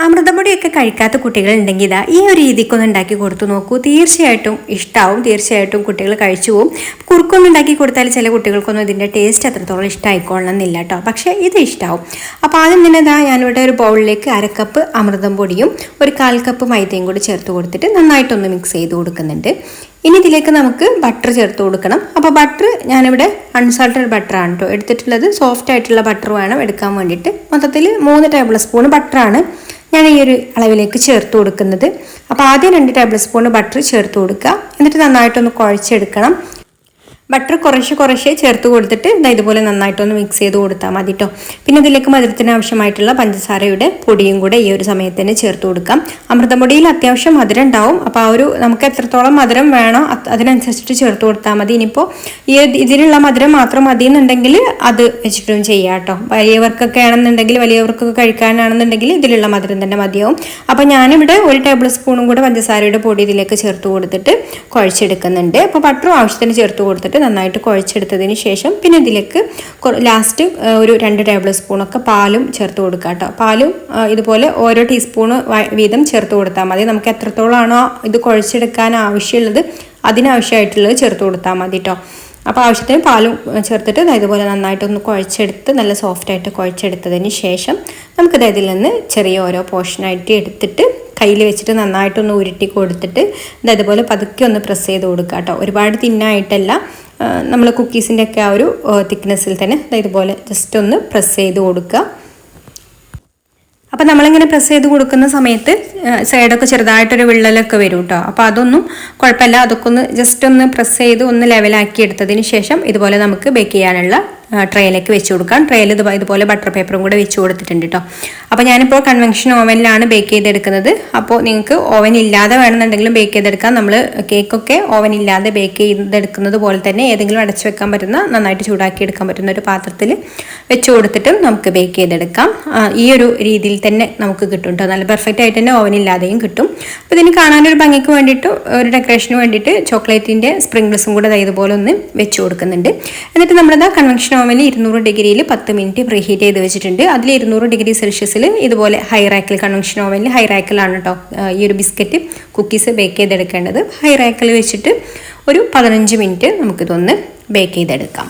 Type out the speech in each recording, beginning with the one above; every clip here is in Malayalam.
അമൃതപൊടിയൊക്കെ കഴിക്കാത്ത കുട്ടികളുണ്ടെങ്കിൽ ഇതാ ഈ ഒരു രീതിക്കൊന്ന് ഉണ്ടാക്കി കൊടുത്തു നോക്കൂ. തീർച്ചയായിട്ടും ഇഷ്ടമാവും, തീർച്ചയായിട്ടും കുട്ടികൾ കഴിച്ചു പോവും. കുറുക്കൊന്നും ഉണ്ടാക്കി കൊടുത്താൽ ചില കുട്ടികൾക്കൊന്നും ഇതിൻ്റെ ടേസ്റ്റ് അത്രത്തോളം ഇഷ്ടമായിക്കൊള്ളണം എന്നില്ല കേട്ടോ, പക്ഷേ ഇത് ഇഷ്ടമാവും. അപ്പോൾ ആദ്യം തന്നെ ഇതാ ഞാനിവിടെ ഒരു ബൗളിലേക്ക് 1/2 കപ്പ് അമൃതം പൊടിയും 1/4 കപ്പ് മൈദയും കൂടി ചേർത്ത് കൊടുത്തിട്ട് നന്നായിട്ടൊന്ന് മിക്സ് ചെയ്ത് കൊടുക്കുന്നുണ്ട്. ഇനി ഇതിലേക്ക് നമുക്ക് ബട്ടർ ചേർത്ത് കൊടുക്കണം. അപ്പോൾ ബട്ടർ ഞാനിവിടെ അൺസാൾട്ടഡ് ബട്ടറാണ് കേട്ടോ എടുത്തിട്ടുള്ളത്. സോഫ്റ്റ് ആയിട്ടുള്ള ബട്ടർ വേണം എടുക്കാൻ വേണ്ടിയിട്ട്. മൊത്തത്തിൽ 3 ടേബിൾ സ്പൂൺ ബട്ടറാണ് ഞാൻ ഈ ഒരു അളവിലേക്ക് ചേർത്ത് കൊടുക്കുന്നത്. അപ്പോൾ ആദ്യം 2 ടേബിൾ സ്പൂൺ ബട്ടർ ചേർത്ത് കൊടുക്കുക. എന്നിട്ട് നന്നായിട്ടൊന്ന് കുഴച്ചെടുക്കണം. ബട്ടർ കുറേശ്ശെ ചേർത്ത് കൊടുത്തിട്ട് ഇതുപോലെ നന്നായിട്ടൊന്ന് മിക്സ് ചെയ്ത് കൊടുത്താൽ മതി കേട്ടോ. പിന്നെ ഇതിലേക്ക് മധുരത്തിന് ആവശ്യമായിട്ടുള്ള പഞ്ചസാരയുടെ പൊടിയും കൂടെ ഈ ഒരു സമയത്ത് തന്നെ ചേർത്ത് കൊടുക്കാം. അമൃതപ്പൊടിയിൽ അത്യാവശ്യം മധുരം ഉണ്ടാവും. അപ്പോൾ ആ ഒരു നമുക്ക് എത്രത്തോളം മധുരം വേണോ അതിനനുസരിച്ചിട്ട് ചേർത്ത് കൊടുത്താൽ മതി. ഇനിയിപ്പോൾ ഇതിനുള്ള മധുരം മാത്രം മതി എന്നുണ്ടെങ്കിൽ അത് വെച്ചിട്ടും ചെയ്യാം കേട്ടോ. വലിയവർക്കൊക്കെ ആണെന്നുണ്ടെങ്കിൽ, വലിയവർക്കൊക്കെ കഴിക്കാനാണെന്നുണ്ടെങ്കിൽ ഇതിലുള്ള മധുരം തന്നെ മതിയാവും. അപ്പോൾ ഞാനിവിടെ 1 ടേബിൾ സ്പൂണും കൂടെ പഞ്ചസാരയുടെ പൊടി ഇതിലേക്ക് ചേർത്ത് കൊടുത്തിട്ട് കുഴച്ചെടുക്കുന്നുണ്ട്. അപ്പോൾ ബട്ടറും ആവശ്യത്തിന് ചേർത്ത് കൊടുത്തിട്ട് നന്നായിട്ട് കുഴച്ചെടുത്തതിന് ശേഷം പിന്നെ ഇതിലേക്ക് ലാസ്റ്റ് ഒരു 2 ടേബിൾ സ്പൂണൊക്കെ പാലും ചേർത്ത് കൊടുക്കുക കേട്ടോ. പാലും ഇതുപോലെ ഓരോ ടീസ്പൂണ് വീതം ചേർത്ത് കൊടുത്താൽ മതി. നമുക്ക് എത്രത്തോളമാണോ ഇത് കുഴച്ചെടുക്കാൻ ആവശ്യമുള്ളത് അതിനാവശ്യമായിട്ടുള്ളത് ചേർത്ത് കൊടുത്താൽ മതി കേട്ടോ. അപ്പോൾ ആവശ്യത്തിന് പാലും ചേർത്തിട്ട് ഇതുപോലെ നന്നായിട്ടൊന്ന് കുഴച്ചെടുത്ത് നല്ല സോഫ്റ്റായിട്ട് കുഴച്ചെടുത്തതിന് ശേഷം നമുക്കിത് ഇതിൽ നിന്ന് ചെറിയ ഓരോ പോർഷനായിട്ട് എടുത്തിട്ട് കയ്യിൽ വെച്ചിട്ട് നന്നായിട്ടൊന്ന് ഉരുട്ടി കൊടുത്തിട്ട് ഇതുപോലെ പതുക്കെ ഒന്ന് പ്രസ് ചെയ്ത് കൊടുക്കുക കേട്ടോ. ഒരുപാട് തിന്നായിട്ടല്ല, നമ്മൾ കുക്കീസിൻ്റെ ഒക്കെ ആ ഒരു തിക്നെസ്സിൽ തന്നെ ഇതുപോലെ ജസ്റ്റ് ഒന്ന് പ്രസ് ചെയ്ത് കൊടുക്കുക. അപ്പോൾ നമ്മളിങ്ങനെ പ്രസ് ചെയ്ത് കൊടുക്കുന്ന സമയത്ത് സൈഡൊക്കെ ചെറുതായിട്ടൊരു വിള്ളലൊക്കെ വരും കേട്ടോ. അപ്പോൾ അതൊന്നും കുഴപ്പമില്ല. അതൊക്കെ ഒന്ന് ജസ്റ്റ് ഒന്ന് പ്രസ് ചെയ്ത് ഒന്ന് ലെവലാക്കി എടുത്തതിന് ശേഷം ഇതുപോലെ നമുക്ക് ബേക്ക് ചെയ്യാനുള്ള ട്രേയിലേക്ക് വെച്ച് കൊടുക്കാം. ട്രേയിൽ ഇതുപോലെ ബട്ടർ പേപ്പറും കൂടെ വെച്ച് കൊടുത്തിട്ടുണ്ട് കേട്ടോ. അപ്പോൾ ഞാനിപ്പോൾ കൺവെൻഷൻ ഓവനിലാണ് ബേക്ക് ചെയ്തെടുക്കുന്നത്. അപ്പോൾ നിങ്ങൾക്ക് ഓവൻ ഇല്ലാതെ വേണമെന്നുണ്ടെങ്കിലും ബേക്ക് ചെയ്തെടുക്കാം. നമ്മൾ കേക്കൊക്കെ ഓവൻ ഇല്ലാതെ ബേക്ക് ചെയ്തെടുക്കുന്നത് പോലെ തന്നെ ഏതെങ്കിലും അടച്ചു വെക്കാൻ പറ്റുന്ന, നന്നായിട്ട് ചൂടാക്കി എടുക്കാൻ പറ്റുന്ന ഒരു പാത്രത്തിൽ വെച്ച് കൊടുത്തിട്ട് നമുക്ക് ബേക്ക് ചെയ്തെടുക്കാം. ഈ ഒരു രീതിയിൽ തന്നെ നമുക്ക് കിട്ടും കേട്ടോ. നല്ല പെർഫെക്റ്റ് ആയിട്ട് തന്നെ ഓവൻ ഇല്ലാതെയും കിട്ടും. അപ്പോൾ ഇതിന് കാണാനൊരു ഭംഗിക്ക് വേണ്ടിയിട്ട്, ഒരു ഡെക്കറേഷന് വേണ്ടിയിട്ട് ചോക്ലേറ്റിൻ്റെ സ്പ്രിങ്കിൾസും കൂടെ ഇതുപോലെ ഒന്ന് വെച്ച് കൊടുക്കുന്നുണ്ട്. എന്നിട്ട് നമ്മളിതാ കൺവെൻഷൻ ഓവനിൽ 200 ഡിഗ്രിയിൽ 10 മിനിറ്റ് പ്രീ ഹീറ്റ് ചെയ്ത് വെച്ചിട്ടുണ്ട്. അതിൽ 200 ഡിഗ്രി സെൽഷ്യസിൽ ഇതുപോലെ ഹൈ റാക്കിൽ, കൺവെൻഷൻ ഓവനിൽ ഹൈ റാക്കിലാണ് കേട്ടോ ഈ ഒരു ബിസ്ക്കറ്റ് കുക്കീസ് ബേക്ക് ചെയ്തെടുക്കേണ്ടത്. ഹൈ റാക്കിൽ വെച്ചിട്ട് ഒരു 15 മിനിറ്റ് നമുക്കിതൊന്ന് ബേക്ക് ചെയ്തെടുക്കാം.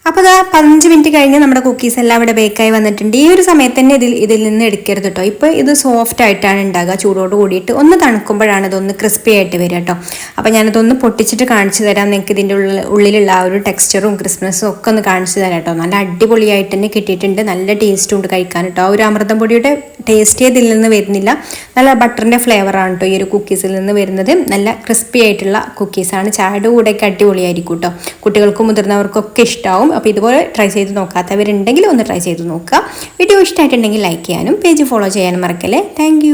അപ്പോൾ അതാ 15 മിനിറ്റ് കഴിഞ്ഞ് നമ്മുടെ കുക്കീസ് എല്ലാം ഇവിടെ ബേക്കായി വന്നിട്ടുണ്ട്. ഈ ഒരു സമയത്ത് തന്നെ ഇതിൽ നിന്ന് എടുക്കരുത് കേട്ടോ. ഇപ്പോൾ ഇത് സോഫ്റ്റ് ആയിട്ടാണ് ഉണ്ടാകുക. ചൂടോട് കൂടിയിട്ട് ഒന്ന് തണുക്കുമ്പോഴാണ് ഇതൊന്ന് ക്രിസ്പി ആയിട്ട് വരിക കേട്ടോ. അപ്പോൾ ഞാനിതൊന്ന് പൊട്ടിച്ചിട്ട് കാണിച്ചു തരാം. നിങ്ങൾക്ക് ഇതിൻ്റെ ഉള്ളിലുള്ള ആ ഒരു ടെക്സ്ചറും ക്രിസ്മസും ഒക്കെ ഒന്ന് കാണിച്ചു തരാം കേട്ടോ. നല്ല അടിപൊളിയായിട്ട് തന്നെ കിട്ടിയിട്ടുണ്ട്. നല്ല ടേസ്റ്റും ഉണ്ട് കഴിക്കാൻ കേട്ടോ. ആ ഒരു അമൃതം പൊടിയുടെ ടേസ്റ്റ് ഇതിൽ നിന്ന് വരുന്നില്ല. നല്ല ബട്ടറിൻ്റെ ഫ്ലേവറാണ് കേട്ടോ ഈ ഒരു കുക്കീസിൽ നിന്ന് വരുന്നത്. നല്ല ക്രിസ്പി ആയിട്ടുള്ള കുക്കീസാണ്. ചായയുടെ കൂടെയൊക്കെ അടിപൊളിയായിരിക്കും കേട്ടോ. കുട്ടികൾക്കും മുതിർന്നവർക്കൊക്കെ ഇഷ്ടമാവും. അപ്പോൾ ഇതുപോലെ ട്രൈ ചെയ്ത് നോക്കാത്തവരുണ്ടെങ്കിൽ ഒന്ന് ട്രൈ ചെയ്ത് നോക്കുക. വീഡിയോ ഇഷ്ടമായിട്ടുണ്ടെങ്കിൽ ലൈക്ക് ചെയ്യാനും പേജ് ഫോളോ ചെയ്യാനും മറക്കല്ലേ. താങ്ക്